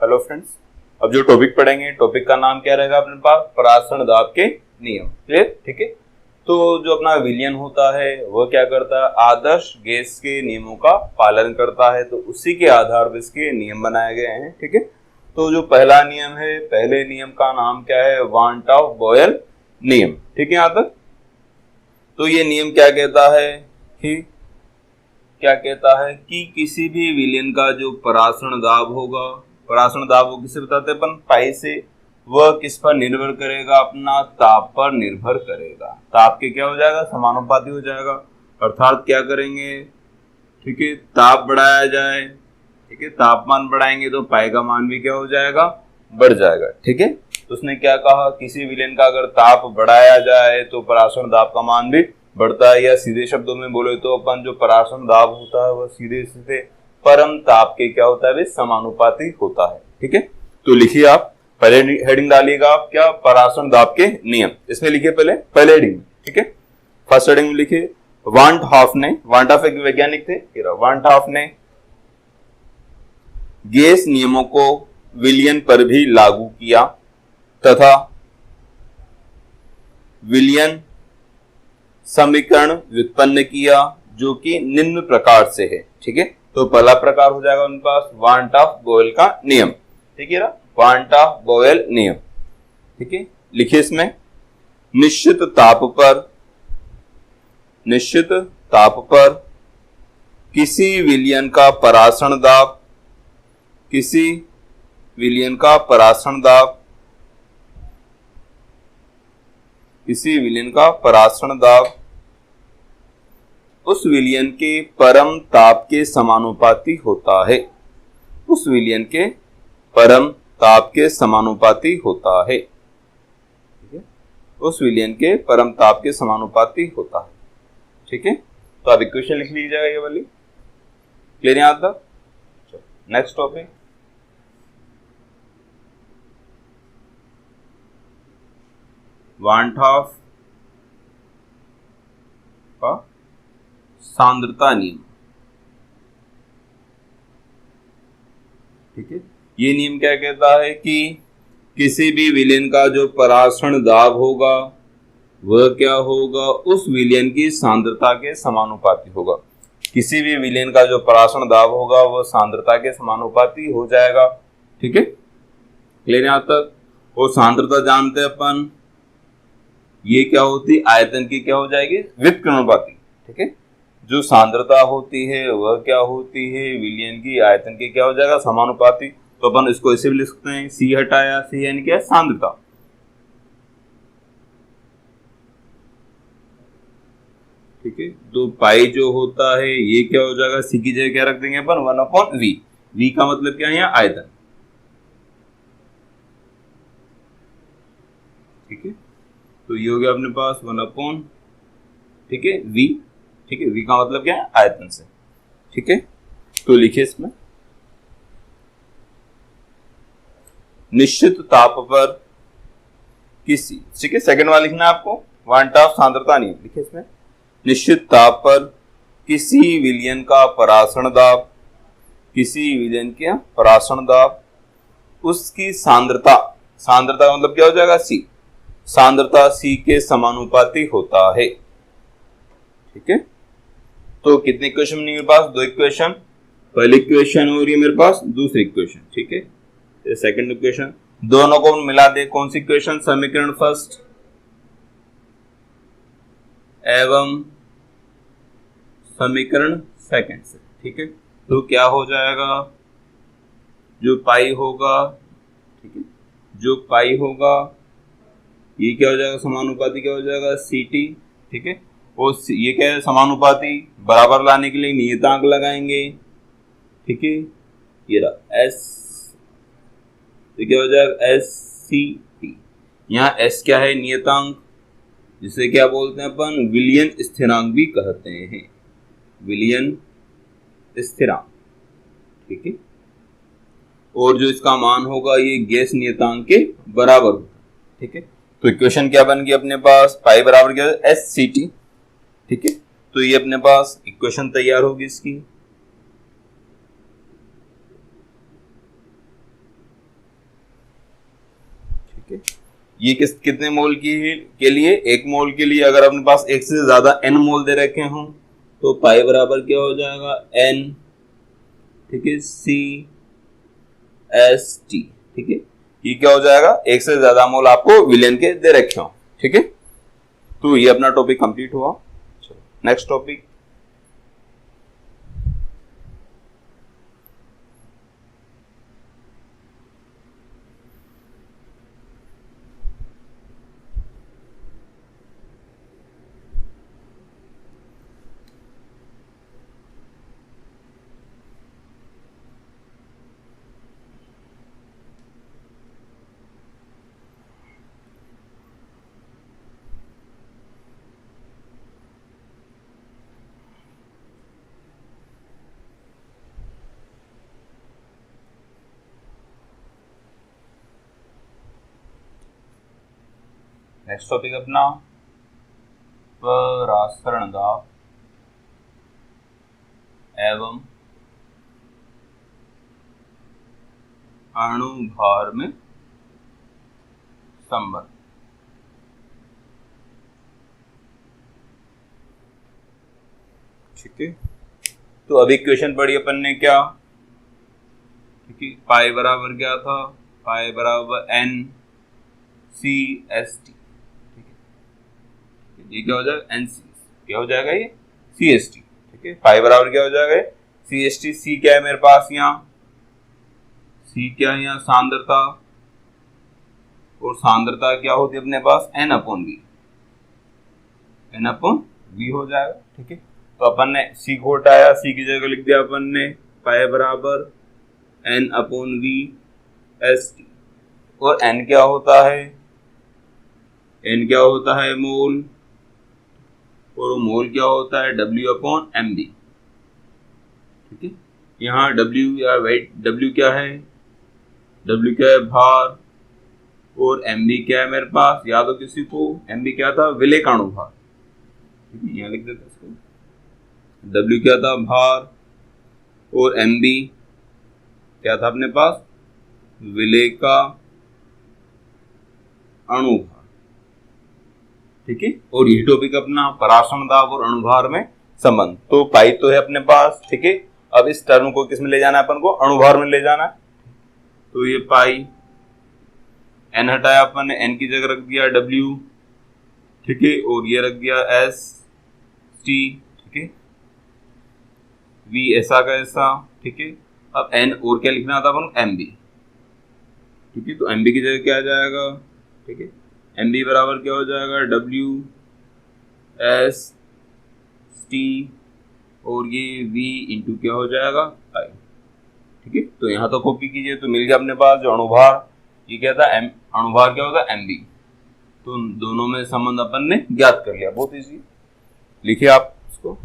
Hello friends, अब जो topic पढ़ेंगे टॉपिक का नाम क्या रहेगा अपने पास? परासरण दाब के नियम। क्लियर? ठीक है। तो जो अपना विलयन होता है वह क्या करता है? आदर्श गैस के नियमों का पालन करता है, तो उसी के आधार पर इसके नियम बनाए गए हैं। ठीक है। तो जो पहला नियम है, पहले नियम का नाम क्या है? वांट ऑफ बॉयल नियम। ठीक है। यहाँ तक तो ये नियम क्या कहता है कि किसी भी विलयन का जो परासरण दाब होगा, परासरण दाब वो किसे बताते हैं अपन? पाई से। वह किस पर निर्भर करेगा? अपना ताप पर निर्भर करेगा। ताप के क्या हो जाएगा? समानुपाती हो जाएगा। अर्थात क्या करेंगे? ठीक है, ताप बढ़ाया जाए। ठीक है, तापमान बढ़ाएंगे तो पाई का मान भी क्या हो जाएगा? बढ़ जाएगा। ठीक है। तो उसने क्या कहा? किसी विलयन का अगर ताप बढ़ाया जाए तो परासरण दाब का मान भी बढ़ता है, या सीधे शब्दों में बोले तो अपन जो परासरण दाब होता है वह सीधे सीधे परम ताप के क्या होता है? वे समानुपाती होता है। ठीक है। तो लिखिए, आप पहले हेडिंग डालिएगा आप क्या? परासरण दाब के नियम। इसमें लिखिए पहले हेडिंग। ठीक है। फर्स्ट हेडिंग में लिखिए वांट हॉफ ने, वांट ऑफ एक वैज्ञानिक थे, वांट हॉफ ने गैस नियमों को विलयन पर भी लागू किया तथा विलयन समीकरण व्युत्पन्न किया जो कि निम्न प्रकार से है। ठीक है। तो पहला प्रकार हो जाएगा उनके पास वांट ऑफ बॉयल का नियम। ठीक है ना, वांट ऑफ बॉयल नियम। ठीक है। लिखिए इसमें निश्चित ताप पर किसी विलयन का परासरण दाब, किसी विलयन का परासरण दाब उस विलयन के परम ताप के समानुपाती होता है। उस विलयन के परम ताप के समानुपाती होता है। ठीक है। उस विलयन के परम ताप के समानुपाती होता है। ठीक है। तो आप इक्वेशन लिख लीजिएगा ये वाली। क्लियर यहां तक? नेक्स्ट टॉपिक वांट ऑफ का सांद्रता नियम। ठीक है। ये नियम क्या कहता है कि किसी भी विलयन का जो परासरण दाब होगा वह क्या होगा? उस विलयन की सांद्रता के समानुपाती होगा। किसी भी विलयन का जो परासरण दाब होगा वह सांद्रता के समानुपाती हो जाएगा। ठीक है। क्लियर यहां तक? वो सांद्रता जानते हैं अपन, ये क्या होती? आयतन की क्या हो जाएगी? व्युत्क्रमणुपाती। ठीक है। जो सांद्रता होती है वह क्या होती है? विलयन की आयतन की क्या हो जाएगा? समानुपाती। तो अपन इसको ऐसे भी लिख सकते हैं, सी हटाया, सी यानी क्या? सांद्रता। ठीक है। तो पाई जो होता है ये क्या हो जाएगा? सी की जगह क्या रख देंगे अपन? 1/v। v का मतलब क्या है? यहाँ आयतन। ठीक है। तो ये हो गया अपने पास 1/, ठीक है, v। ठीक है। v का मतलब क्या है? आयतन से। ठीक है। तो लिखिए इसमें निश्चित ताप पर किसी, ठीक है, सेकंड वाला लिखना है आपको, वांट ऑफ सांद्रता नियम। लिखिए इसमें निश्चित ताप पर किसी विलयन का परासरण दाब, किसी विलयन का परासरण दाब उसकी सांद्रता, सांद्रता का मतलब क्या हो जाएगा? सी। सांद्रता सी के समानुपाती होता है। ठीक है। तो कितने इक्वेशन बनी मेरे पास? दो इक्वेशन। पहली इक्वेशन हो रही है मेरे पास, दूसरी इक्वेशन। ठीक है। सेकंड इक्वेशन, दोनों को मिला दे। कौन सी इक्वेशन? समीकरण फर्स्ट एवं समीकरण सेकंड से। ठीक है। तो क्या हो जाएगा? जो पाई होगा, ठीक है, जो पाई होगा ये क्या हो जाएगा? समानुपाती क्या हो जाएगा? ct। ठीक है। और ये क्या है? समानुपाती बराबर लाने के लिए नियतांक लगाएंगे। ठीक है। ये रहा s, तो क्या हो जाएगा? SCT। यहाँ s क्या है? नियतांक, जिसे क्या बोलते हैं अपन? विलयन स्थिरांक भी कहते हैं। विलयन स्थिरांक। ठीक है। और जो इसका मान होगा ये गैस नियतांक के बराबर होगा। ठीक है। तो इक्वेशन क्या बन गई अपने पास? पाई बराबर क्या है? SCT। ठीक है। तो ये अपने पास इक्वेशन तैयार होगी इसकी। ठीक है, ये कितने मोल के लिए, 1 मोल के लिए अगर अपने पास एक से ज्यादा n मोल दे रखे हों तो पाई बराबर क्या हो जाएगा, n, ठीक है, CST, ठीक है, ये क्या हो जाएगा, एक से ज्यादा मोल आपको विलेन के दे रखे हो, ठीक है। तो ये अपना टॉपिक कंप्लीट हुआ। नेक्स्ट टॉपिक, अपना परासरण दाब एवं अणुभार में संबंध। ठीक है, तो अभी क्वेश्चन पढ़ी अपन ने क्या, ठीक है, पाई बराबर क्या था, पाई बराबर NCST, ठीक है, ये क्या हो जाएगा, NC, क्या हो जाएगा ये CST, ठीक है, पाई बराबर क्या हो जाएगा CST, C क्या है मेरे पास यहाँ, C क्या है यहाँ सांद्रता, और सांद्रता क्या होती है अपने पास N/V, N/V हो जाएगा, ठीक है। तो अपन ने C को हटाया, C की जगह लिख दिया अपन ने पाई बराबर N/V/ST, और N क्या होता है, N क्या होता है मोल, और मोल क्या होता है W/MB, ठीक है। यहाँ W या वेट, W क्या है, W क्या है भार, और MB क्या है मेरे पास, याद हो किसी को, MB क्या था, विलेय अणु भार, ठीक है, यहाँ लिख देते इसको, W क्या था भार, और MB क्या था अपने पास, विलेय का अणु भार, ठीक है। और यही टॉपिक अपना परासरण दाब और अणुभार में संबंध। तो पाई तो है अपने पास, ठीक है, अब इस टर्म को किस में ले जाना है अपन को, अणुभार में ले जाना है। तो ये पाई, N हटाया अपन ने, N की जगह रख दिया W, ठीक है, और ये रख दिया ST, ठीक है, V ऐसा का ऐसा, ठीक है। अब N और क्या लिखना था अपन, MB, ठीक है, तो MB की जगह क्या आ जाएगा, ठीक है, MB बराबर क्या हो जाएगा, WST, और ये V इंटू क्या हो जाएगा, I, ठीक है। तो यहाँ तो कॉपी कीजिए, तो मिल गया अपने पास जो अणुभार, ये क्या था, अणुभार क्या होगा, MB। तो दोनों में संबंध अपन ने ज्ञात कर लिया, बहुत इजी, लिखिए आप इसको।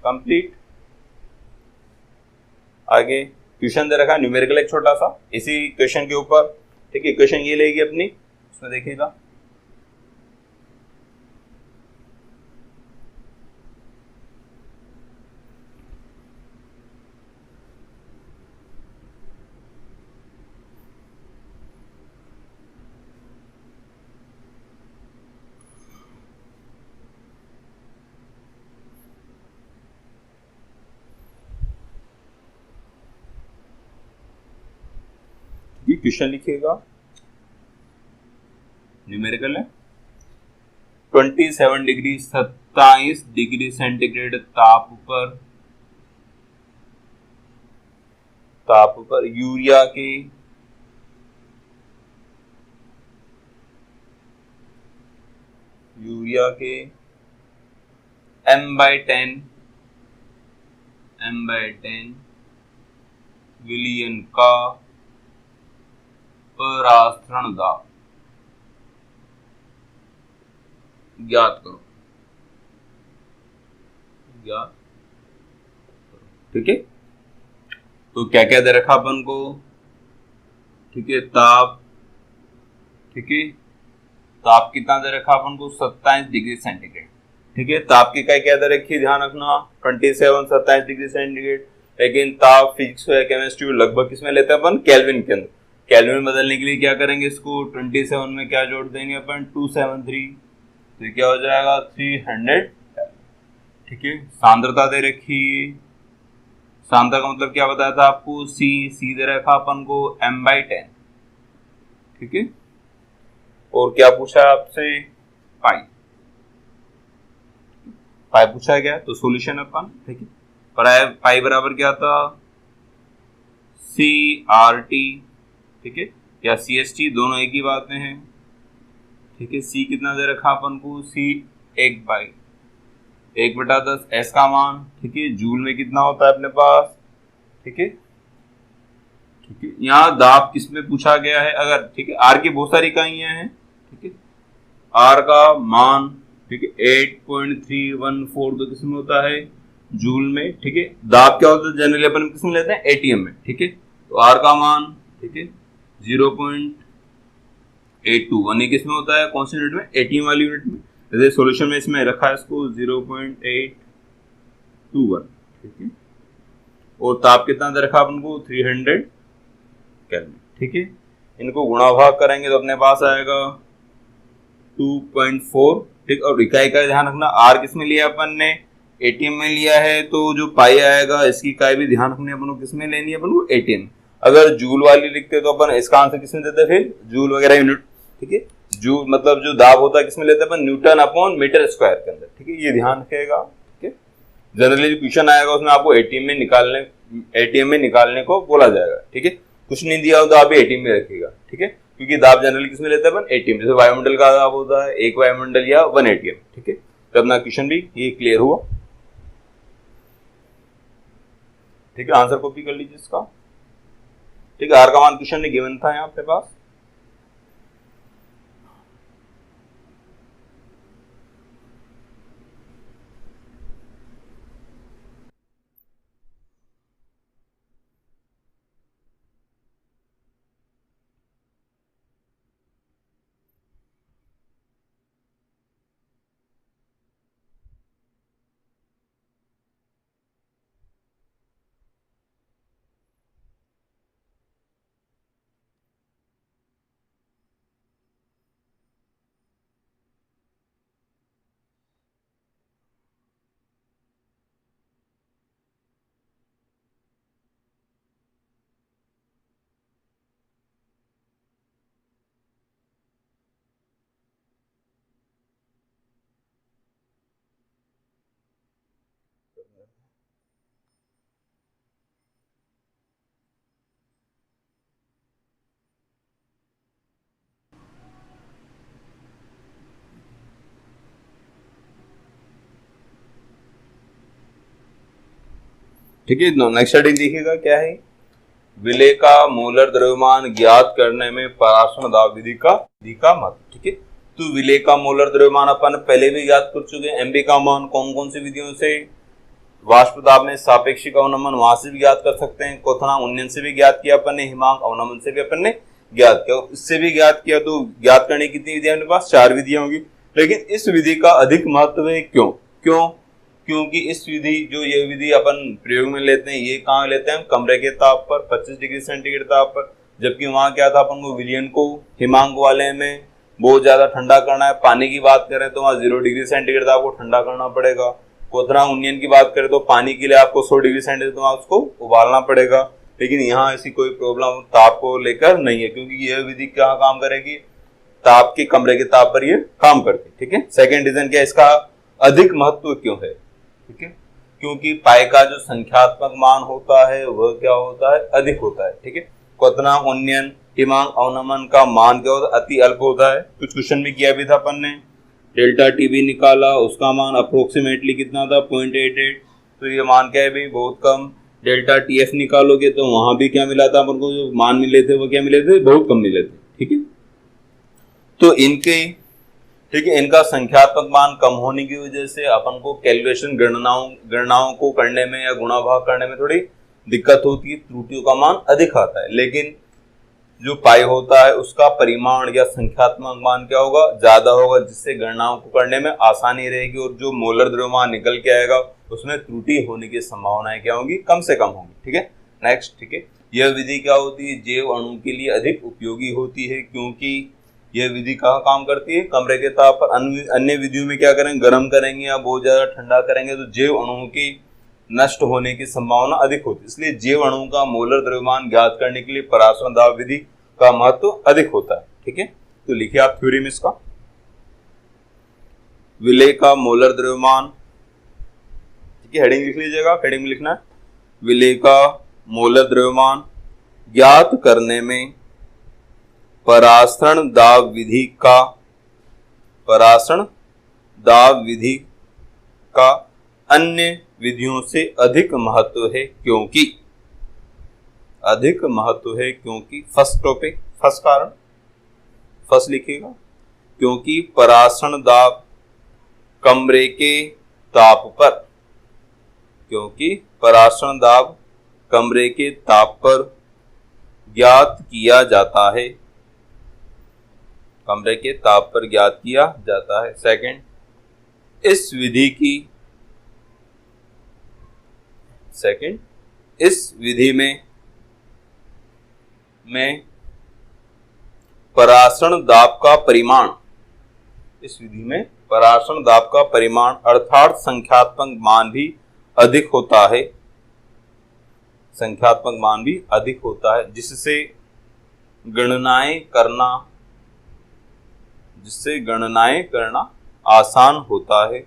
कंप्लीट। आगे क्वेश्चन दे रखा है न्यूमेरिकल एक छोटा सा इसी क्वेश्चन के ऊपर, ठीक है, क्वेश्चन ये लेगी अपनी, उसमें देखिएगा, ये क्वेश्चन लिखिएगा, न्यूमेरिकल है 27 डिग्री 27 डिग्री सेंटीग्रेड ताप पर यूरिया के m/10 विलियन का परासरण दाब ज्ञात करो, ठीक है। तो क्या क्या दे रखा अपन को, ठीक है, ताप, ठीक है। ताप कितना दे रखा अपन को 27 डिग्री सेंटीग्रेड, ठीक है। ताप की इकाई क्या दे रखी, ध्यान रखना 27 डिग्री सेंटीग्रेड। लेकिन ताप फिजिक्स या केमिस्ट्री लगभग किसमें लेते हैं अपन, केल्विन के अंदर। केल्विन बदलने के लिए क्या करेंगे, इसको 27 में क्या जोड़ देंगे अपन, 273, तो ये क्या हो जाएगा 300, ठीक है। सांद्रता दे रखी, सांद्रता का मतलब क्या बताया था आपको, सी दे रखा अपन को m/10, ठीक है। और क्या पूछा है आपसे, पाई पूछा है क्या, तो सॉल्यूशन अपन, ठीक है। पाई बराबर क्या था, CRT, ठीक है, या CST, दोनों एक ही बात में है, ठीक है। C कितना दे रखा अपन को, C 1/10 S का मान, ठीक है। जूल में कितना होता है अपने पास, ठीक है, ठीक है। यहाँ दाब किसमें पूछा गया है अगर, ठीक है, R की बहुत सारी इकाइयां हैं, ठीक है। R का मान, ठीक है, 8.314 तो किसमें होता है, जूल में, ठीक है। दाब क्या होता है जनरली अपन किसमें लेते हैं, ATM में, ठीक है। तो R का मान, ठीक है, 0.821 ये किसमें होता है, कौन सी यूनिट में, ATM वाली यूनिट में। जैसे सॉल्यूशन में इसमें रखा है इसको 0.821, ठीक है। और ताप कितना दे रखा अपन को, 300 केल्विन, ठीक है। इनको गुणा भाग करेंगे तो अपने पास आएगा 2.4, ठीक। और इकाई का ध्यान रखना, R किसमें लिया अपन ने, ATM में लिया है, तो जो पाई आएगा इसकी इकाई भी ध्यान रखनी है अपन को, किसमें लेनी है अपन को, ATM। अगर जूल वाली लिखते तो अपन इसका आंसर किसमें देते, फिर जूल वगैरह यूनिट, ठीक है। जूल मतलब जो दाब होता है किसमें लेते हैं अपन, न्यूटन अपॉन मीटर स्क्वायर के अंदर, ठीक है। ये ध्यान रखिएगा, ठीक है। जनरली जो क्वेश्चन आएगा उसमें आपको ATM में निकालने को बोला जाएगा, ठीक है। कुछ नहीं दिया हो तो आप ATM में रखिएगा, ठीक है। क्योंकि दाब जनरली किसमें लेते हैं अपन, ATM। जैसे वायुमंडल का दाब होता है 1 वायुमंडल या 1 ATM, ठीक है। तो अपना क्वेश्चन भी ये क्लियर हुआ, ठीक है। आंसर कॉपी कर लीजिए इसका, ठीक है। R का मान क्वेश्चन ने गिवन था यहाँ पे पास। ठीक है। नेक्स्ट स्टडी देखिएगा क्या है, विलेय का मोलर द्रव्यमान ज्ञात करने में पराशरण दाब विधि का महत्व, ठीक है। तो विलेय का मोलर द्रव्यमान अपन पहले भी ज्ञात कर चुके हैं। MB का मान कौन कौन सी विधियों से, वाष्प दाब में सापेक्षिक अवनमन, वहां से भी ज्ञात कर सकते हैं, क्वथनांक उन्नयन से भी ज्ञात किया अपन ने, हिमांक अवनमन से भी अपन ने ज्ञात किया, इससे भी ज्ञात किया। तो ज्ञात करने की कितनी विधियां अपने पास, 4 विधियां होगी। लेकिन इस विधि का अधिक महत्व है, क्यों, क्योंकि इस विधि जो ये विधि अपन प्रयोग में लेते हैं, ये कहाँ लेते हैं हम, कमरे के ताप पर 25 डिग्री सेंटीग्रेड ताप पर। जबकि वहां क्या था, अपन को विलयन को हिमांक वाले में बहुत ज्यादा ठंडा करना है। पानी की बात करें तो वहां 0 डिग्री सेंटीग्रेड ताप को ठंडा करना पड़ेगा। क्वथनांक उन्नयन की बात करें तो पानी के लिए आपको 100 डिग्री सेंटीग्रेड तो उसको उबालना पड़ेगा। लेकिन यहाँ ऐसी कोई प्रॉब्लम ताप को लेकर नहीं है, क्योंकि यह विधि क्या काम करेगी, ताप के कमरे के ताप पर ये काम करती है, ठीक है। सेकेंड रीजन क्या, इसका अधिक महत्व क्यों है, ठीक है, क्योंकि पाई का जो संख्यात्मक मान होता है वह क्या होता है, अधिक होता है, ठीक है। क्वथनांक उन्नयन हिमांक अवनमन का मान क्या होता है, अति अल्प होता है। कुछ क्वेश्चन भी किया भी था अपन ने, डेल्टा टी भी निकाला, उसका मान अप्रोक्सीमेटली कितना था 0.88, तो ये मान क्या है भाई, बहुत कम। डेल्टा टी एफ निकालोगे तो वहां भी क्या मिला था अपन को, जो मान मिले थे वो क्या मिले थे, बहुत कम मिले थे, ठीक है। तो इनके, ठीक है, इनका संख्यात्मक मान कम होने की वजह से अपन को कैलकुलेशन गणनाओं को करने में या गुणा भाग करने में थोड़ी दिक्कत होती है, त्रुटियों का मान अधिक आता है। लेकिन जो पाई होता है उसका परिमाण या संख्यात्मक मान क्या होगा, ज्यादा होगा, जिससे गणनाओं को करने में आसानी रहेगी और जो मोलर द्रव्यमान निकल के आएगा उसमें त्रुटि होने की संभावनाएं क्या होंगी, कम से कम होंगी। ठीक है, नेक्स्ट। ठीक है, यह विधि क्या होती है, जैव अणु के लिए अधिक उपयोगी होती है, क्योंकि यह विधि कहाँ काम करती है, कमरे के ताप पर। अन्य विधियों में क्या करेंगे, गर्म करेंगे या बहुत ज्यादा ठंडा करेंगे तो जैव अणुओं की नष्ट होने की संभावना अधिक होती है। इसलिए जैव अणु का मोलर द्रव्यमान ज्ञात करने के लिए पराशरण दाब विधि का महत्व अधिक होता है। ठीक है, तो लिखिए आप थ्योरी में इसका, विलेय का मोलर द्रव्यमान। ठीक है, हेडिंग लिख लीजिएगा, हेडिंग में लिखना है विलेय का मोलर द्रव्यमान ज्ञात करने में पराशरण दाब विधि का, पराशरण दाब विधि का अन्य विधियों से अधिक महत्व है, क्योंकि अधिक महत्व है क्योंकि, फर्स्ट टॉपिक, फर्स्ट कारण, फर्स्ट लिखिएगा, क्योंकि पराशरण दाब कमरे के ताप पर, क्योंकि पराशरण दाब कमरे के ताप पर ज्ञात किया जाता है, कमरे के ताप पर ज्ञात किया जाता है। सेकंड, इस विधि की, सेकंड, इस विधि में पराशरण दाब का परिमाण, इस विधि में पराशरण दाब का परिमाण अर्थात संख्यात्मक मान भी अधिक होता है, संख्यात्मक मान भी अधिक होता है, जिससे गणनाएं करना आसान होता है।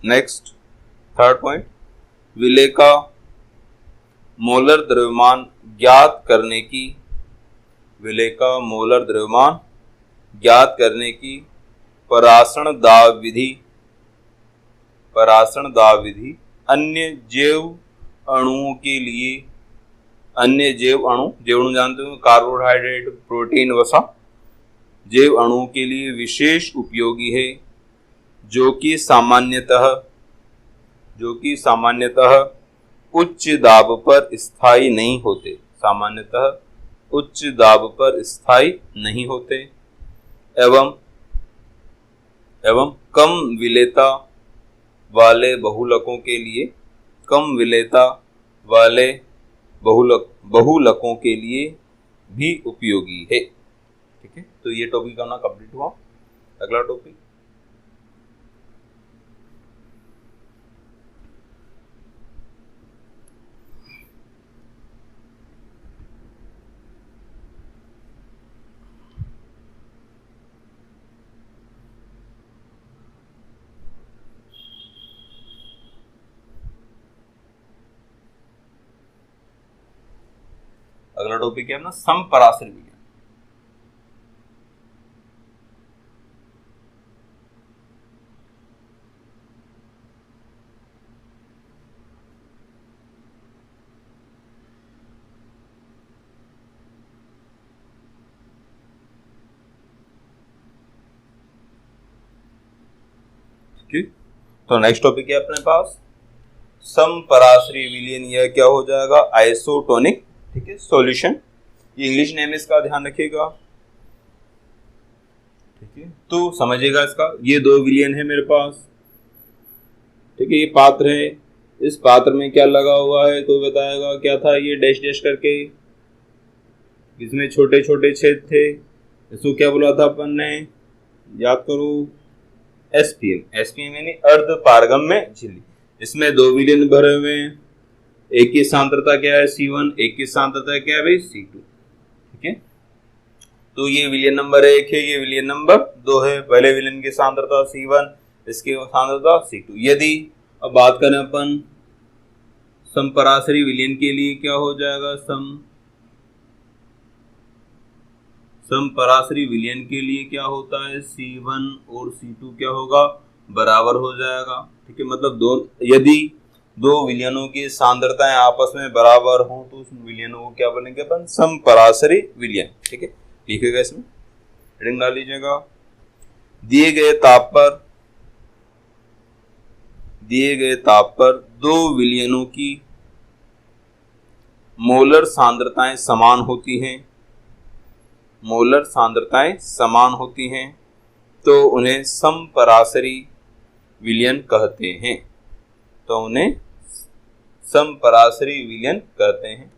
नेक्स्ट, थर्ड पॉइंट, विलेय का मोलर द्रव्यमान ज्ञात करने की, विलेय का मोलर द्रव्यमान ज्ञात करने की पराशरण दाब विधि, पराशरण दाब विधि अन्य जैव अणुओं के लिए, अन्य जैव अणु जानते हो, कार्बोहाइड्रेट, प्रोटीन, वसा, जैव अणुओं के लिए विशेष उपयोगी है, जो कि सामान्यतः उच्च दाब पर स्थायी नहीं होते, सामान्यतः उच्च दाब पर स्थायी नहीं होते, एवं कम विलेयता वाले बहुलकों के लिए, कम विलेयता वाले बहुलकों के लिए भी उपयोगी है। ठीक है, तो ये टॉपिक अपना कंप्लीट हुआ। अगला टॉपिक, अगला टॉपिक है अपना समपराश्रय विलयन। तो नेक्स्ट टॉपिक है अपने पास समपराश्रय विलयन। यह क्या हो जाएगा, आइसोटोनिक, ठीक है, सॉल्यूशन। ये इंग्लिश नेम इसका ध्यान रखिएगा। ठीक है, तो समझिएगा इसका, ये दो विलयन है मेरे पास। ठीक है, ये पात्र है, इस पात्र में क्या लगा हुआ है, कोई बताएगा क्या था, ये डैश डैश करके, इसमें छोटे छोटे छेद थे, इसको क्या बोला था अपन ने, याद करो, एसपीएम। एसपीएम यानी अर्ध पारगम्य झिल्ली। इसमें दो विलयन भरे हुए हैं, एक की सांद्रता क्या है C1, एक की सांद्रता क्या है भाई C2। ठीक है, तो ये विलयन नंबर 1 है, ये विलयन नंबर 2 है। पहले विलयन की सांद्रता C1, इसकी सांद्रता C2। यदि अब बात करें अपन समपराश्रय विलयन के लिए, क्या हो जाएगा, समपराश्रय विलयन के लिए क्या होता है, C1 और C2 क्या होगा, बराबर हो जाएगा। ठीक है, मतलब यदि दो विलयनों की सांद्रताएं आपस में बराबर हों तो उस विलयनों को क्या बोलेंगे अपन, समपराश्रय विलयन। ठीक है, लिखिएगा, इसमें हेडिंग डाल लीजिएगा, दिए गए ताप पर दो विलयनों की मोलर सांद्रताएं समान होती हैं, मोलर सांद्रताएं समान होती हैं तो उन्हें समपरासरी विलयन कहते हैं, तो उन्हें समपरासरी विलयन कहते हैं।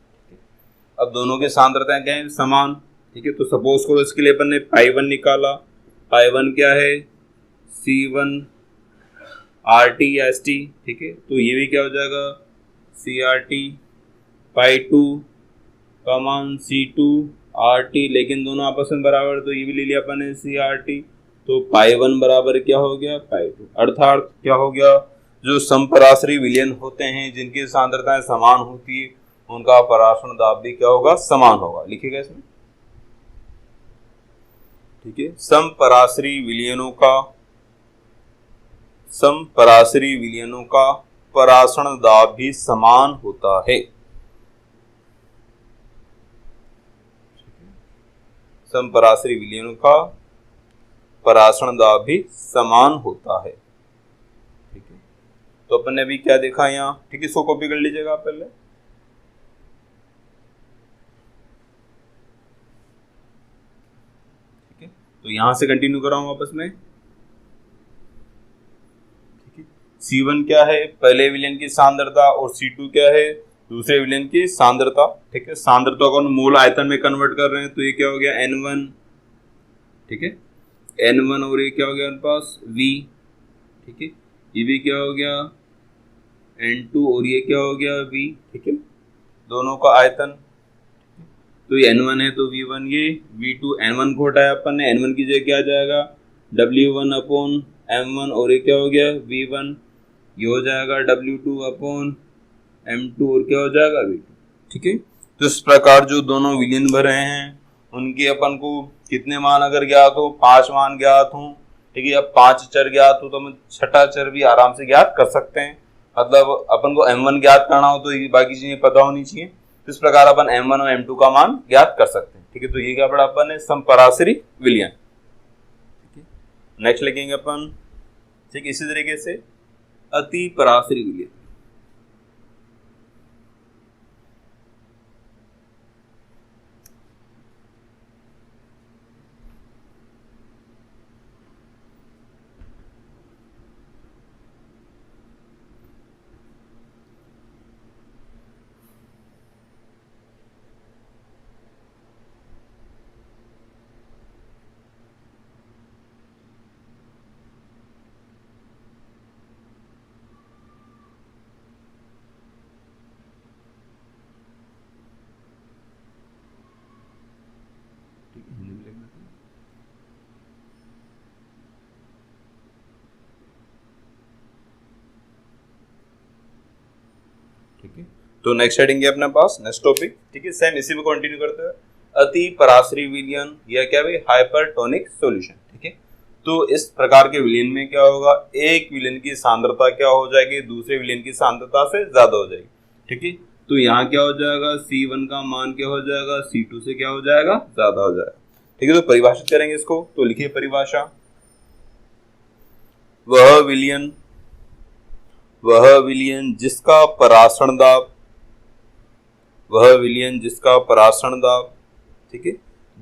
अब दोनों की सांद्रताएं क्या है? समान। ठीक है, तो सपोज करो इसके लिए अपन ने पाई 1 निकाला। पाई 1 क्या है? C1 RT या ST। ठीक है, तो ये भी क्या हो जाएगा? CRT। पाई 2 का मान C2 RT, लेकिन दोनों आपस में बराबर, तो ये भी ले लिया अपन ने CRT। तो पाई 1 बराबर क्या हो गया? पाई 2। अर्थात क्या हो गया? जो समपरासरी विलयन होते हैं जिनकी सांद्रताएं समान होती है उनका परासरण दाब भी क्या होगा? समान होगा। लिखिएगा इसमें। ठीक है, समपरासरी विलयनों का परासरण दाब भी समान होता है। समपरासरी विलयनों का परासरण दाब भी समान होता है। ठीक है, तो अपन ने अभी क्या देखा यहाँ? ठीक है, इसको कॉपी कर लीजिएगा आप पहले। ठीक है, तो यहां से कंटिन्यू कर रहा हूं वापस में। ठीक है, C1 क्या है? पहले विलयन की सांद्रता, और C2 क्या है? दूसरे विलयन की सांद्रता। ठीक है, सांद्रता को हम मोल आयतन में कन्वर्ट कर रहे हैं, तो ये क्या हो गया? N1। ठीक है, N1, और ये क्या हो गया हमारे पास? V। ठीक है, ये भी क्या हो गया? N2, और ये क्या हो गया? V। ठीक है, दोनों का आयतन। तो ये N1 है तो V1, ये V2। N1 को हटाया अपन ने, N1 की जगह क्या आ जाएगा? W1 अपॉन M1, और ये क्या हो गया? V1। ये हो जाएगा W2 अपॉन M2, और क्या हो जाएगा? V2। ठीक है, तो इस प्रकार जो दोनों विलयन भरे हैं उनके अपन को कितने मान अगर ज्ञात हो? 5 मान ज्ञात हो। ठीक है, अब 5 चर ज्ञात हो तो हम छठा चर भी आराम से ज्ञात कर सकते हैं। मतलब अपन को M1 ज्ञात करना हो तो ये बाकी चीजें पता होनी चाहिए। इस प्रकार अपन M1 और M2 का मान ज्ञात कर सकते हैं। ठीक है, तो ये क्या पड़ा अपन ने? समपरासरी विलयन। ठीक है, नेक्स्ट लिखेंगे अपन। ठीक, इसी तरीके से अतिपरासरी विलयन। ठीक है, तो नेक्स्ट हेडिंग है अपने पास, नेक्स्ट टॉपिक। ठीक है, सेम इसी में कंटिन्यू करते हैं। अति परासरी विलयन या क्या भाई? Hypertonic solution. ठीक है, तो इस प्रकार के विलयन में क्या होगा? एक विलयन की सांद्रता क्या हो जाएगी? दूसरे विलयन की सांद्रता से ज्यादा हो जाएगी। ठीक है, तो यहाँ क्या हो जाएगा? C1 का मान क्या हो जाएगा? C2 से क्या हो जाएगा? ज्यादा हो जाएगा। ठीक है, तो परिभाषित करेंगे इसको, तो लिखिए परिभाषा। वह विलयन जिसका परासरण दाब ठीक है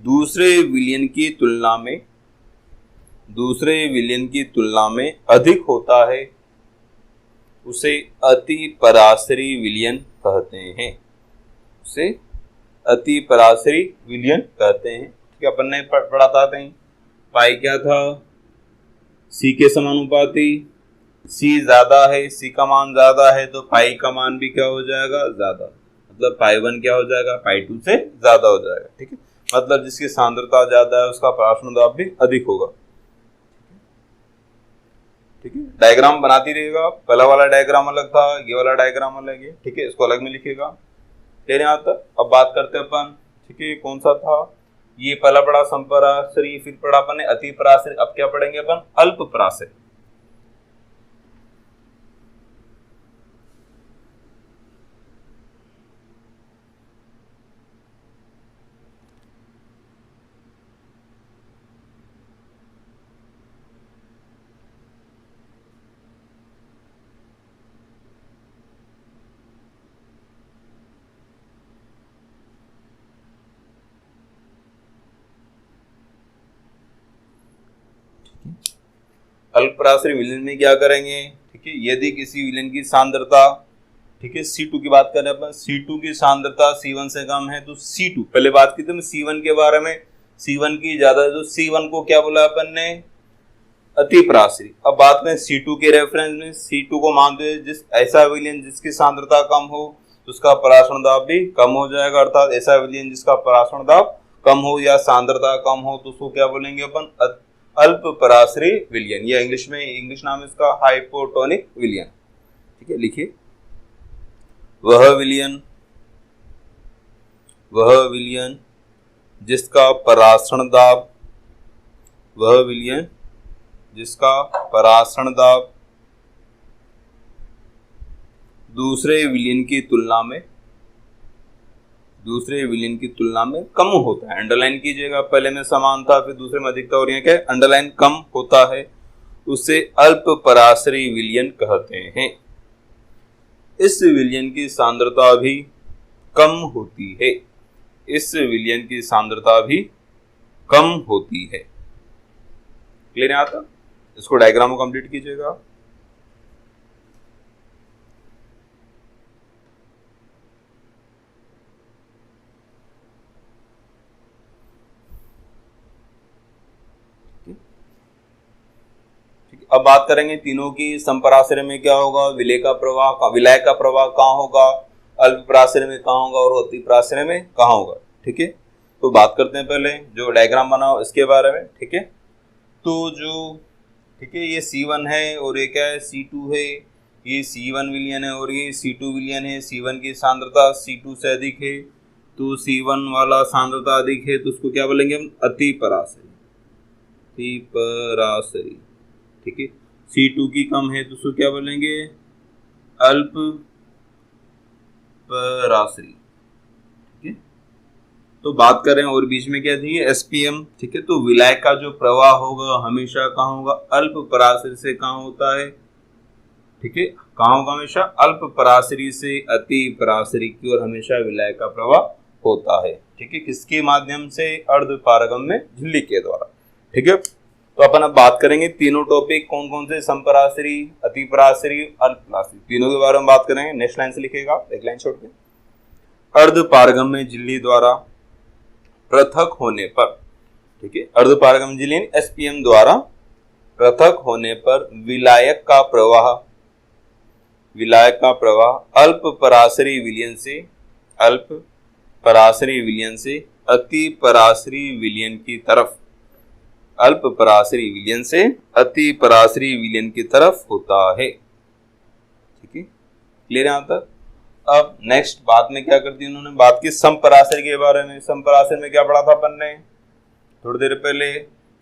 दूसरे विलयन की तुलना में अधिक होता है उसे अति परासरी विलयन कहते हैं। ठीक है, अपन ने पढ़ा था पाई क्या था? सी के समानुपाती। सी ज्यादा है, सी का मान ज्यादा है तो पाई का मान भी क्या हो जाएगा? ज्यादा। मतलब पाई 1 क्या हो जाएगा? पाई 2 से ज्यादा हो जाएगा। ठीक है, मतलब जिसकी सांद्रता ज्यादा है उसका परासरण दाब भी अधिक होगा। ठीक है, डायग्राम बनाती रहेगा। पहला वाला डायग्राम अलग था, ये वाला डायग्राम अलग है। ठीक है, इसको अलग में लिखिएगा। फिर यहाँ तक अब बात करते हैं अपन। ठीक है, कौन सा था? ये पहला पढ़ा समपरासरी, फिर पढ़ा अपन ने अति परासरी। अब क्या पढ़ेंगे अपन? अल्प परासरी। अल्पपराश्रयी विलयन में क्या करेंगे, ठीक है, यदि किसी विलयन की सांद्रता, ठीक है, C2 की बात करें अपन, C2 की सांद्रता C1 से कम है तो C2, पहले बात की थी C1 के बारे में, C1 की ज्यादा है तो C1 को क्या बोला अपन ने, अति पराश्रयी। अब बात करें C2 के रेफरेंस में, C2 को मानते हैं जिस ऐसा विलयन जिसकी सांद्रता कम हो तो उसका परासरण दाब भी कम हो जाएगा, अर्थात ऐसा विलयन जिसका परासरण दाब कम हो या सांद्रता कम हो तो उसको क्या बोलेंगे अपन, अल्प पराश्रयी विलयन, या इंग्लिश में, इंग्लिश नाम इसका हाइपोटोनिक विलयन। ठीक है, लिखिए, वह विलयन जिसका परासरण दाब, वह विलयन जिसका परासरण दाब दूसरे विलयन की तुलना में कम होता है। अंडरलाइन कीजिएगा, पहले में समानता फिर दूसरे में अधिकता, और यहाँ क्या है, अंडरलाइन कम होता है, उसे अल्प पराश्रयी विलयन कहते हैं। इस विलयन की सांद्रता भी कम होती है, इस विलयन की सांद्रता भी कम होती है। क्लियर है यहाँ तक? इसको डायग्राम को कंप्लीट कीजिएगा। अब बात करेंगे तीनों की। संपराश्रय में क्या होगा, विलय का प्रवाह कहाँ होगा, अल्प पराश्रय में कहाँ होगा और अति पराश्रय में कहाँ होगा। ठीक है, तो बात करते हैं पहले जो डायग्राम बनाओ इसके बारे में। ठीक है, तो जो, ठीक है, ये C1 है और ये क्या है, C2 है, ये C1 विलयन है और ये C2 विलयन है। C1 की सांद्रता C2 से अधिक है तो C1 वाला सांद्रता अधिक है तो उसको क्या बोलेंगे हम, अति पराश्रयी, अति पराश्रयी। ठीक है, C2 की कम है तो उसको क्या बोलेंगे, अल्प पराश्रयी। ठीक है, तो बात करें और बीच में क्या थी, SPM। ठीक है, तो विलय का जो प्रवाह होगा हमेशा कहाँ होगा, अल्प पराश्रयी से कहाँ होता है। ठीक है, कहाँ होगा, हमेशा अल्प पराश्रयी से अति पराश्रयी की ओर हमेशा विलय का प्रवाह होता है। ठीक है, किसके माध्यम से, अर्धपारगम्य झिल्ली के द्वारा। ठीक है, तो अपन अब बात करेंगे तीनों टॉपिक कौन कौन से, संपराश्रयी, अति पराश्रयी, अल्प पराश्रयी, तीनों के बारे में बात करेंगे। नेक्स्ट लाइन से लिखेगा, एक लाइन छोड़ के, अर्धपारगम्य झिल्ली द्वारा पृथक होने पर, ठीक है, अर्धपारगम्य झिल्ली SPM द्वारा पृथक होने पर विलायक का प्रवाह अल्प पराश्रयी विलयन से अति पराश्रयी विलयन की तरफ, अल्प पराश्रयी विलयन से अति पराश्रयी विलयन की तरफ होता है। ठीक है, क्लियर यहाँ तक? अब नेक्स्ट बात में क्या करती है, उन्होंने बात की संपराश्रयी के बारे में। संपराश्रयी में क्या पढ़ा था अपन ने थोड़ी देर पहले,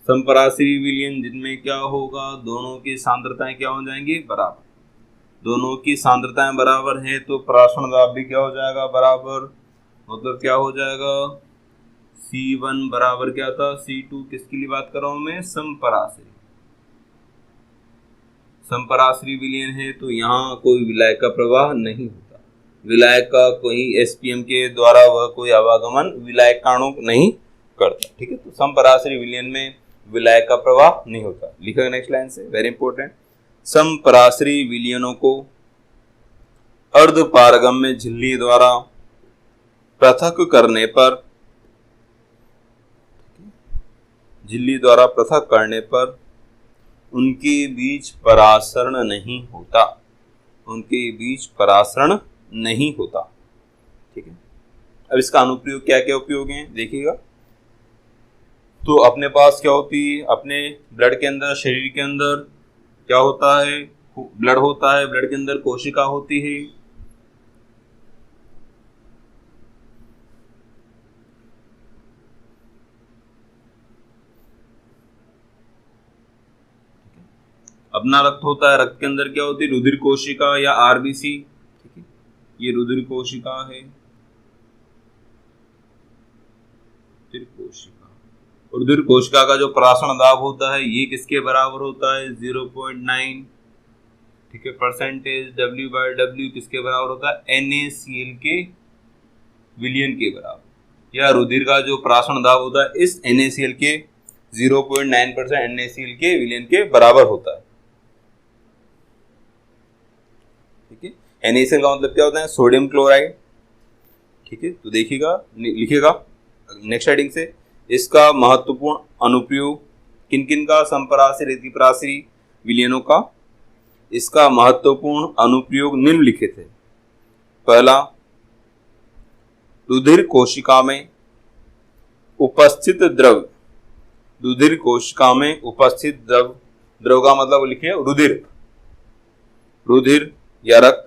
संपराश्रयी विलयन जिनमें क्या होगा, दोनों की सांद्रताएं क्या हो जाएंगी, बराबर। दोनों की सांद्रताएं बराबर है तो परासरण दाब भी क्या हो जाएगा, बराबर। मतलब क्या हो जाएगा, C1 बराबर क्या था, C2। किसके लिए बात कर रहा हूं मैं, संपराश्रयी विलयन है तो यहाँ कोई विलय का प्रवाह नहीं होता, विलय का कोई SPM के द्वारा वह कोई आवागमन विलय काणु नहीं करता। ठीक है, तो संपराश्रयी विलयन में विलय का प्रवाह नहीं होता। लिखा नेक्स्ट लाइन से, वेरी इंपॉर्टेंट। संपराश्रयी विलयनों को अर्धपारगम्य झिल्ली द्वारा पृथक करने पर उनके बीच परासरण नहीं होता। ठीक है, अब इसका अनुप्रयोग क्या क्या उपयोग है देखिएगा। तो अपने पास क्या होती है, अपने ब्लड के अंदर, शरीर के अंदर क्या होता है, ब्लड होता है, ब्लड के अंदर कोशिका होती है। अपना रक्त होता है, रक्त के अंदर क्या होती है, रुधिर कोशिका या RBC। ठीक है, ये रुधिर कोशिका है, रुधिर कोशिका का जो परासरण दाब होता है ये किसके बराबर होता है, 0.9। ठीक है, परसेंटेज W/W किसके बराबर होता है, NaCl के विलयन के बराबर, या रुधिर का जो परासरण दाब होता है इस NaCl के 0.9% NaCl के विलयन के बराबर होता है। ठीक है, NaCl का मतलब क्या होता है? Sodium chloride. ठीक है, तो देखिएगा, लिखिएगा नेक्स्ट हेडिंग से, इसका महत्वपूर्ण अनुप्रयोग किन किन का? समपराश्री अतिपराश्री विलयनों का। इसका महत्वपूर्ण अनुप्रयोग निम्नलिखित है। पहला, रुधिर कोशिका में उपस्थित द्रव, रुधिर कोशिका में उपस्थित द्रव का मतलब लिखिए रुधिर, रुधिर या रक्त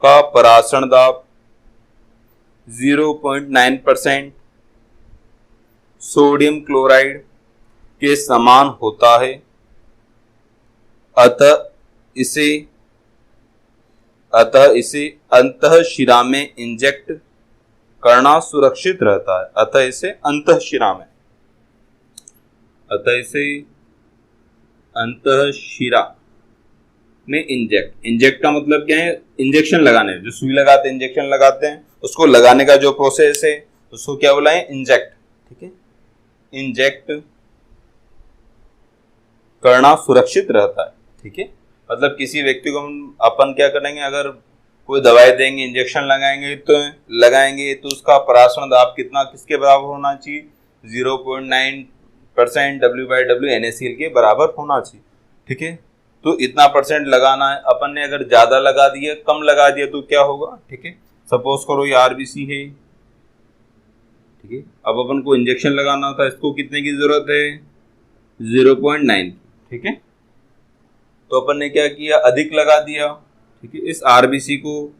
का परासरण दाब 0.9% सोडियम क्लोराइड के समान होता है, अतः इसे अंतःशिरा में इंजेक्ट करना सुरक्षित रहता है। अतः इसे अंतःशिरा में इंजेक्ट का मतलब क्या है? इंजेक्शन लगाने, जो सुई लगाते हैं, इंजेक्शन लगाते हैं, उसको लगाने का जो प्रोसेस है उसको क्या बोला है? इंजेक्ट। ठीक है, इंजेक्ट करना सुरक्षित रहता है। ठीक है, मतलब किसी व्यक्ति को अपन क्या करेंगे, अगर कोई दवाई देंगे, इंजेक्शन लगाएंगे तो उसका परासरण दाब कितना, किसके बराबर होना चाहिए? 0.9% W/W NaCl के बराबर होना चाहिए। ठीक है, तो इतना परसेंट लगाना है। अपन ने अगर ज्यादा लगा दिया, कम लगा दिया तो क्या होगा? ठीक है, सपोज करो ये RBC है। ठीक है, अब अपन को इंजेक्शन लगाना था, इसको कितने की जरूरत है? 0.9। ठीक है, तो अपन ने क्या किया? अधिक लगा दिया। ठीक है, इस RBC को,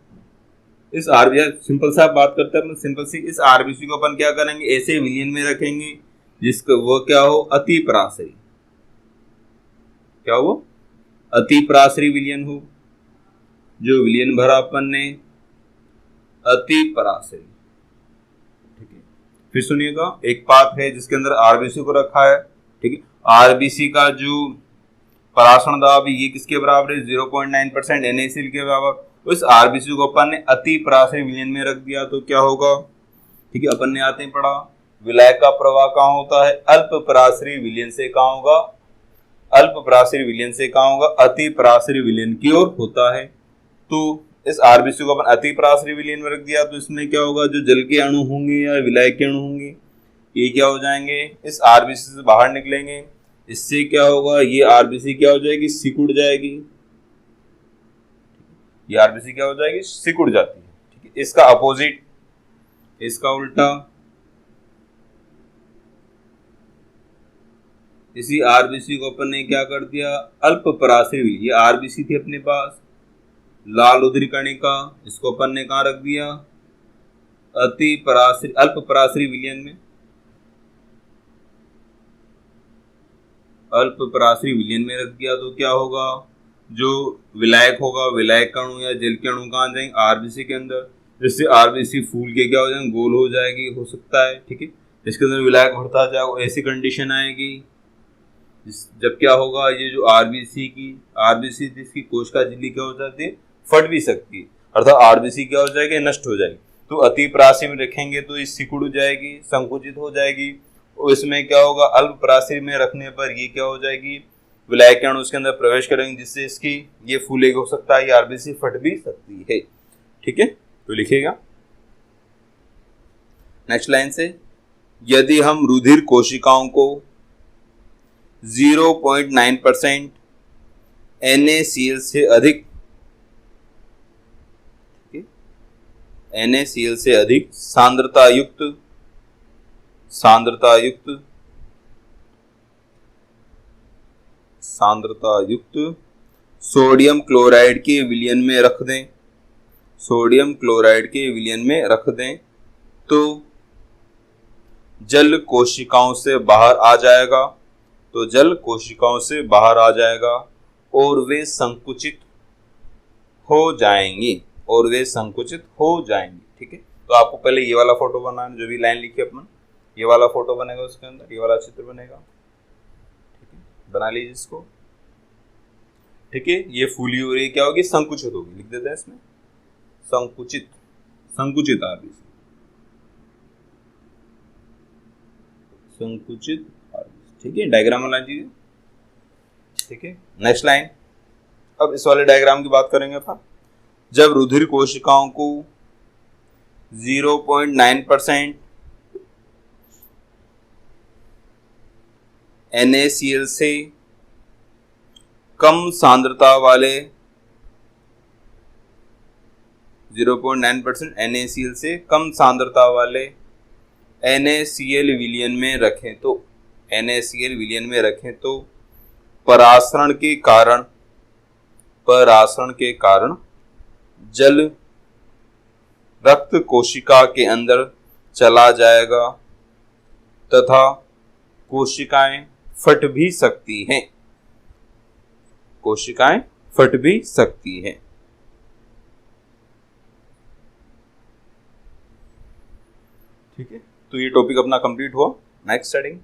सिंपल सा बात करते हैं अपन, सिंपल सी, इस RBC को अपन क्या करेंगे? ऐसे विलयन में रखेंगे जिसका वो क्या हो? अति पराश्री। क्या हो? अति पराश्री विलयन हो। जो विलयन भरा अपन ने अति पराश्री। ठीक है, फिर सुनिएगा, एक पाथ है जिसके अंदर RBC को रखा है। ठीक है, RBC का जो परासरण दाब ये किसके बराबर है? 0.9% NaCl के बराबर। उस RBC को अपन ने अति पराश्री विलयन में रख दिया तो क्या होगा? ठीक है, अपन ने आते ही पढ़ा, विलायक का प्रवाह कहाँ होता है? अल्प पराश्री विलयन से कहाँ होगा? अल्प पराश्री विलयन से कहाँ होगा? अति पराश्री विलयन की ओर होता है। तो इस RBC को अपन अति पराश्री विलयन में रख दिया तो इसमें क्या होगा? जो जल के अणु होंगे या विलायक के अणु होंगे, ये क्या हो जाएंगे? इस RBC से बाहर निकलेंगे। इससे क्या होगा? ये RBC क्या हो जाएगी? सिकुड़ जाएगी। ये RBC क्या हो जाएगी? सिकुड़ जाती है। ठीक है, इसका अपोजिट, इसका उल्टा, इसी RBC को अपन ने क्या कर दिया? अल्प पराश्री, ये RBC थी अपने पास, लाल रुधिर कणिका, इसको अपन ने कहाँ रख दिया? अति पराश्री, अल्प पराश्री विलयन में, अल्प पराश्री विलयन में रख दिया तो क्या होगा? जो विलायक होगा, विलायक का अणु या जल के अणु कहाँ जाएंगे? RBC के अंदर, जिससे RBC फूल के क्या हो जाएंगे? गोल हो जाएगी, हो सकता है। ठीक है, इसके अंदर विलायक बढ़ता जाएगा, ऐसी कंडीशन आएगी जब क्या होगा? ये जो RBC जिसकी कोशिका झिल्ली क्या हो जाती है? फट भी सकती है, अर्थात RBC क्या हो जाएगी? नष्ट हो जाएगी। तो अति पराश्री में रखेंगे तो ये सिकुड़ जाएगी, संकुचित हो जाएगी। और इसमें क्या होगा? अल्प पराश्री में रखने पर ये क्या हो जाएगी? विलायक के अणु उसके अंदर प्रवेश करेंगे, जिससे इसकी ये फूलेगा, हो सकता है ये RBC फट भी सकती है। ठीक है, तो लिखिएगा नेक्स्ट लाइन से, यदि हम रुधिर कोशिकाओं को 0.9% NaCl से अधिक, NaCl से अधिक सांद्रता युक्त सोडियम क्लोराइड के विलयन में रख दें, तो जल कोशिकाओं से बाहर आ जाएगा, और वे संकुचित हो जाएंगी, ठीक है, तो आपको पहले ये वाला फोटो बनाना, जो भी लाइन लिखी अपन, ये वाला फोटो बनेगा, उसके अंदर ये वाला चित्र बनेगा। ठीक है, बना लीजिए इसको। ठीक है, ये फूली हो रही क्या होगी? संकुचित होगी। लिख देते हैं इसमें संकुचित RBC, ठीक है, डायग्राम बना लीजिए। ठीक है, नेक्स्ट लाइन। अब इस वाले डायग्राम की बात करेंगे अपन। जब रुधिर कोशिकाओं को 0.9% NaCl से कम सांद्रता वाले 0.9% NaCl से कम सांद्रता वाले NaCl विलयन में रखें तो NaCl विलयन में रखें तो परासरण के कारण जल रक्त कोशिका के अंदर चला जाएगा तथा कोशिकाएं फट भी सकती हैं। कोशिकाएं फट भी सकती हैं। ठीक है, तो ये टॉपिक अपना कंप्लीट हुआ। Next starting.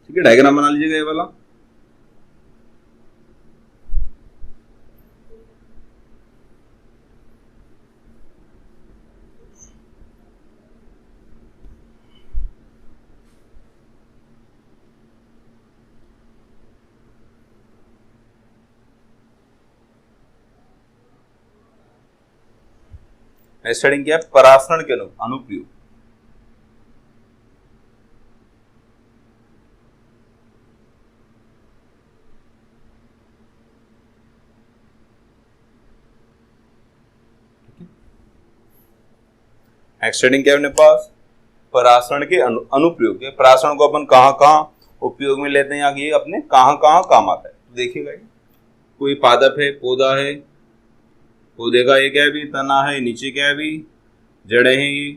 ठीक है, डायग्राम बना लीजिएगा ये वाला। स्टार्टिंग क्या है? परासरण के अनुप्रयोग। नेक्स्ट हेडिंग क्या है अपने पास? परासरण के अनुप्रयोग। परासरण को अपन कहाँ कहाँ उपयोग में लेते हैं, आगे अपने कहाँ कहाँ काम आता है देखिएगा। कोई पादप है, पौधा है, पौधे का ये क्या है भी? तना है, नीचे क्या है भी? जड़ें हैं ये।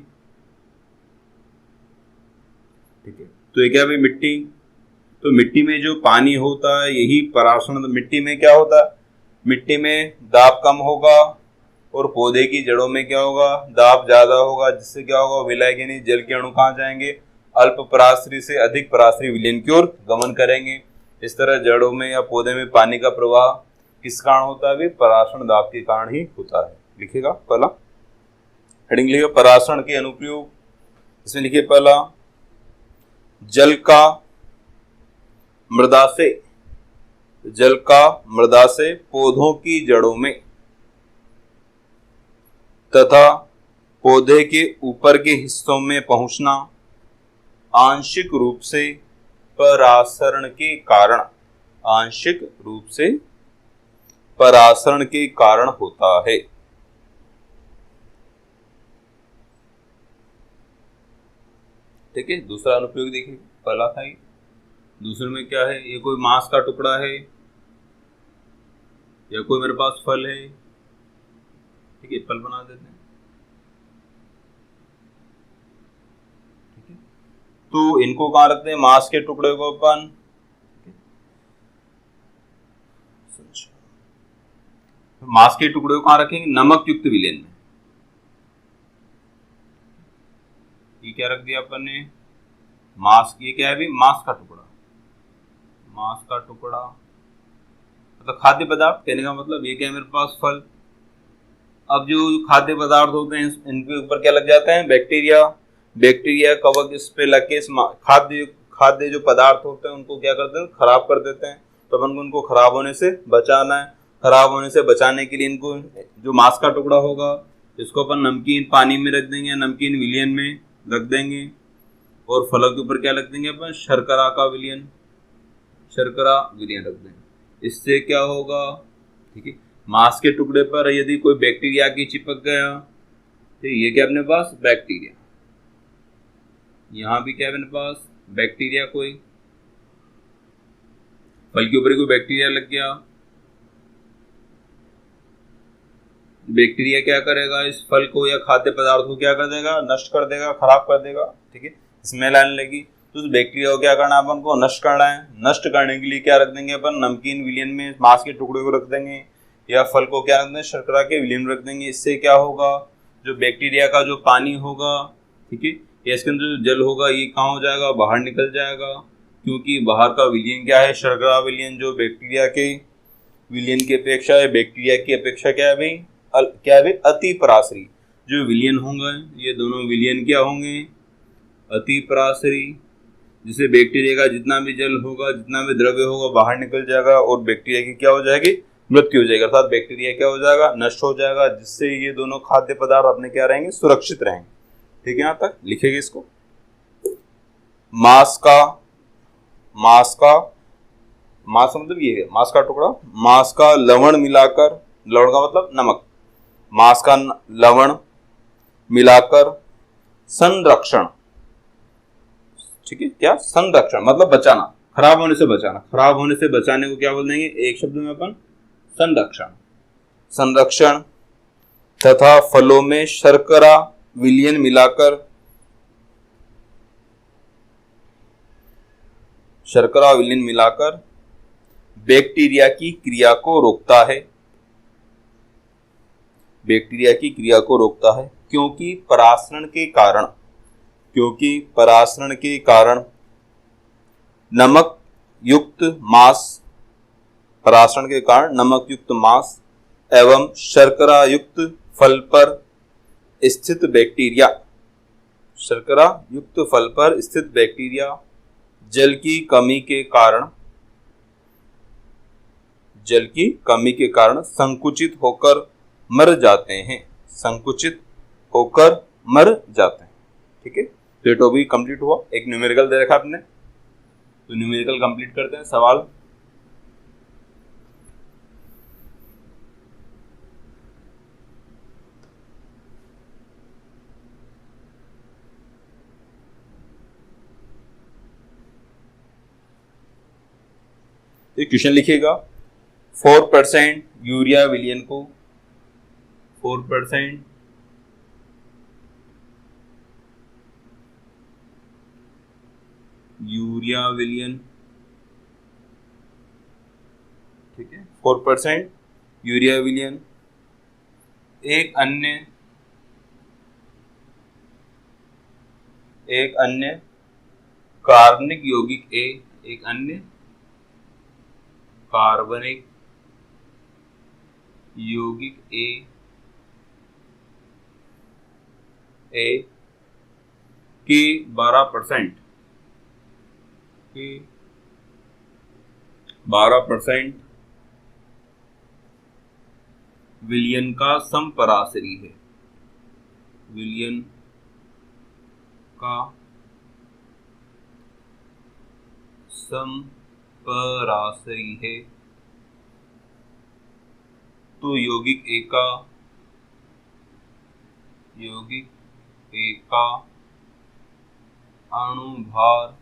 ठीक है, तो ये क्या है? मिट्टी। तो मिट्टी में जो पानी होता है यही परासरण। मिट्टी में क्या होता है? मिट्टी में दाब कम होगा और पौधे की जड़ों में क्या होगा? दाब ज्यादा होगा, जिससे क्या होगा? विलय के नहीं, जल के अणु कहाँ जाएंगे? अल्प पराश्री से अधिक पराश्री विलयन की ओर गमन करेंगे। इस तरह जड़ों में या पौधे में पानी का प्रवाह किस कारण होता है? परासरण दाब के कारण ही होता है। लिखिएगा पहला हेडिंग लिखिए परासरण के अनुप्रयोग। इसमें लिखिए पहला, जल का मृदा से पौधों की जड़ों में तथा पौधे के ऊपर के हिस्सों में पहुंचना आंशिक रूप से परासरण के कारण होता है। ठीक है, दूसरा अनुप्रयोग देखिए। पहला था ये, दूसरे में क्या है? ये कोई मांस का टुकड़ा है या कोई मेरे पास फल है। ठीक है, फल बना देते हैं। ठीक है, तो इनको कहाँ रखते हैं? मांस के टुकड़े को अपन मांस के टुकड़े को कहाँ रखेंगे? नमक युक्त विलयन में। ये क्या रख दिया अपन ने? मांस। ये क्या है भी? मांस का टुकड़ा। मतलब खाद्य पदार्थ कहने का मतलब ये क्या है? मेरे पास फल। अब जो खाद्य पदार्थ होते हैं इनके ऊपर क्या लग जाते हैं? बैक्टीरिया कवक इस पे लग के खाद्य जो पदार्थ होते हैं उनको क्या करते हैं? खराब कर देते हैं। तो अपन को उनको खराब होने से बचाना है। खराब होने से बचाने के लिए इनको जो मांस का टुकड़ा होगा इसको अपन नमकीन पानी में रख देंगे, नमकीन विलयन में रख देंगे। और फलों के ऊपर क्या रख देंगे अपन? शर्करा विलयन रख देंगे। इससे क्या होगा? ठीक है, मांस के टुकड़े पर यदि कोई बैक्टीरिया की चिपक गया तो ये क्या अपने पास? बैक्टीरिया। यहाँ भी क्या है अपने पास? बैक्टीरिया। कोई फल के ऊपर कोई बैक्टीरिया लग गया, बैक्टीरिया क्या करेगा? इस फल को या खाद्य पदार्थ को क्या कर देगा? नष्ट कर देगा, खराब कर देगा। ठीक है, स्मेल आने लगी तो उस बैक्टीरिया को क्या करना है? अपन को नष्ट करना है। नष्ट करने के लिए क्या रख देंगे अपन? नमकीन विलयन में मांस के टुकड़े को रख देंगे या फल को क्या रख देंगे? शर्करा के विलयन में रख देंगे। इससे क्या होगा? जो बैक्टीरिया का जो पानी होगा, ठीक है, या इसके अंदर जो जल होगा ये कहाँ हो जाएगा? बाहर निकल जाएगा। क्योंकि बाहर का विलयन क्या है? शर्करा विलयन, जो बैक्टीरिया के विलयन की अपेक्षा है, बैक्टीरिया की अपेक्षा क्या है भाई? क्या है, अति पराशरी। जो विलयन होंगे ये दोनों विलयन क्या होंगे, अति पराशरी। जिसे बैक्टीरिया का जितना भी जल होगा, जितना भी द्रव्य होगा बाहर निकल जाएगा और बैक्टीरिया की क्या हो जाएगी, मृत्यु हो जाएगी, अर्थात बैक्टीरिया क्या हो जाएगा, नष्ट हो जाएगा, जिससे ये दोनों खाद्य पदार्थ अपने क्या रहेंगे, सुरक्षित रहेंगे। ठीक है, यहाँ तक लिखेंगे इसको। मांस का मतलब ये है, मांस का टुकड़ा, मांस का लवण मिलाकर, लवण का मतलब नमक, मांस का लवण मिलाकर संरक्षण। ठीक है, क्या, संरक्षण मतलब बचाना, खराब होने से बचाना, खराब होने से बचाने को क्या बोल देंगे, एक शब्द में अपन संरक्षण। संरक्षण तथा फलों में शर्करा विलयन मिलाकर, शर्करा विलयन मिलाकर बैक्टीरिया की क्रिया को रोकता है, बैक्टीरिया की क्रिया को रोकता है, क्योंकि परासरण के कारण नमक युक्त मांस, परासरण के कारण नमक युक्त मांस एवं शर्करा युक्त फल पर स्थित बैक्टीरिया, शर्करा युक्त फल पर स्थित बैक्टीरिया जल की कमी के कारण संकुचित होकर मर जाते हैं, संकुचित होकर मर जाते हैं। ठीक है, तो ये टॉपिक कंप्लीट हुआ। एक न्यूमेरिकल दे रखा आपने, तो न्यूमेरिकल कंप्लीट करते हैं। सवाल, तो क्वेश्चन लिखिएगा, 4% यूरिया विलयन को, 4% यूरिया विलयन, ठीक है, 4% यूरिया विलयन एक अन्य कार्बनिक यौगिक A, एक अन्य कार्बनिक यौगिक A के 12% विलयन का समपराशरी है, विलयन का समपराशरी है, तो यौगिक A का अणुभार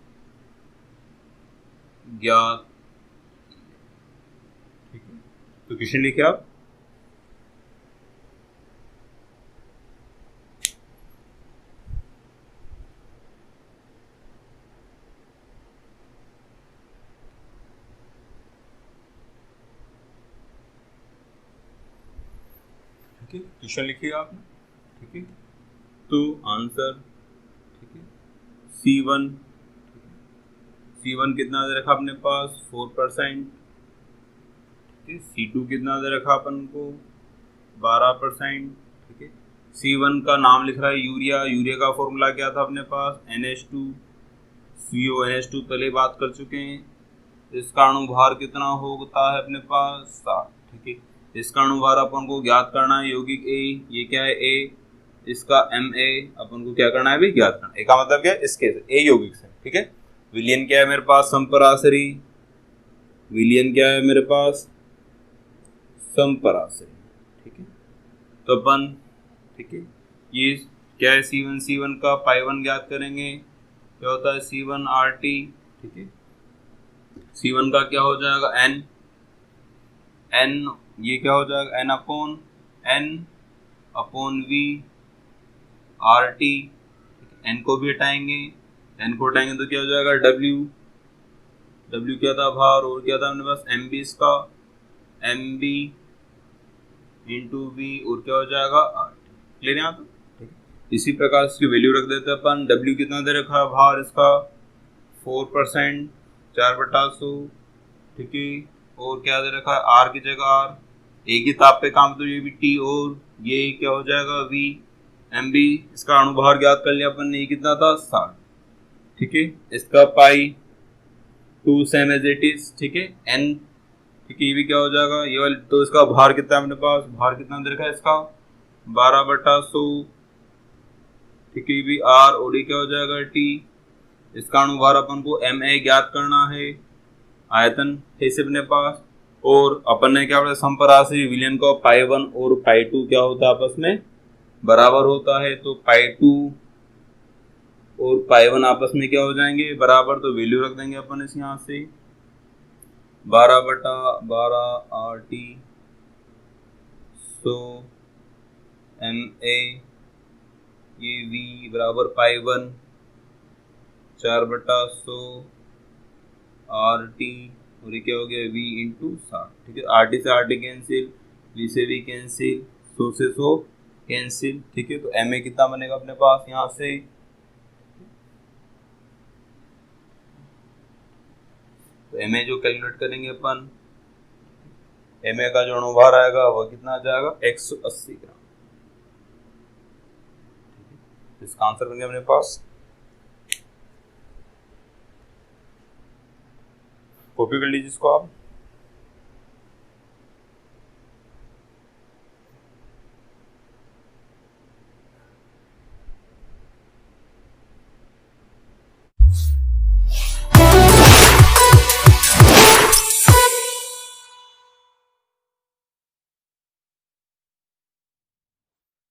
ज्ञात। ठीक है, तो क्वेश्चन लिखे आप, क्वेश्चन लिखिए आपने। ठीक है, तो आंसर, ठीक है, C1 कितना दे रखा अपने पास, 4%। ठीक है, C2 कितना दे रखा अपन को, 12%। ठीक है, C1 का नाम लिख रहा है यूरिया, यूरिया का फॉर्मूला क्या था अपने पास, NH2CO, पहले बात कर चुके हैं। इसका अणुभार कितना होता है अपने पास, 60। ठीक है, इसका अणुभार अपन को ज्ञात करना है, यौगिक A, ये क्या है A, इसका Ma अपन को क्या करना है भी ज्ञात करना है। A का मतलब क्या है, इसके से A यौगिक से। ठीक है, विलयन क्या है मेरे पास, समपराशरी, विलयन क्या है मेरे पास, समपराशरी। ठीक है, तो अपन, ठीक है, ये क्या है C1 का पाई1 ज्ञात करेंगे, क्या होता है C1RT। ठीक है, C1 का क्या हो जाएगा N, ये क्या हो जाएगा N upon V RT। N को भी हटाएंगे, N को हटाएंगे तो क्या हो जाएगा W क्या था भार, और क्या था अपने पास MB, इसका MB इंटू V, और क्या हो जाएगा RT। क्लियर यहाँ तो। इसी प्रकार इसकी वैल्यू रख देते हैं अपन, W कितना दे रखा है भार इसका, 4%, 4/100। ठीक है, और क्या दे रखा है R की जगह R, एक ही ताप पे काम, तो ये भी T और ये क्या हो जाएगा V MB। इसका अणुभार ज्ञात कर लिया अपन ने, ये कितना था 60। ठीक है, इसका पाई 2 सेम एज इट इज। ठीक है, N। ठीक है, ये भी क्या हो जाएगा ये वाला, तो इसका भार कितना है अपने पास, भार कितना दे रखा है इसका 12/100। ठीक है, ये भी R और ये क्या हो जाएगा T। इसका अणुभार अपन को Ma ज्ञात करना है, आयतन है इसे अपने पास। और अपन ने क्या बोला, समपराशि विलयन का π1 और π2 क्या होता है आपस में बराबर होता है, तो π2 और π1 आपस में क्या हो जाएंगे बराबर, तो वैल्यू रख देंगे अपन इस यहाँ से 12/12 RT। सो Ma ये V बराबर π1 4/100 RT, और ये क्या हो गया V इंटू 60। ठीक है, RT से RT कैंसिल, V से V कैंसिल, 100 से 100 कैंसिल। ठीक है, तो Ma कितना बनेगा अपने पास यहाँ से, तो Ma जो कैलकुलेट करेंगे अपन, Ma का जो अणुभार आएगा वह कितना आ जाएगा 180 ग्राम। इसका आंसर बन गया अपने पास। कॉपी कर लीजिए इसको आप।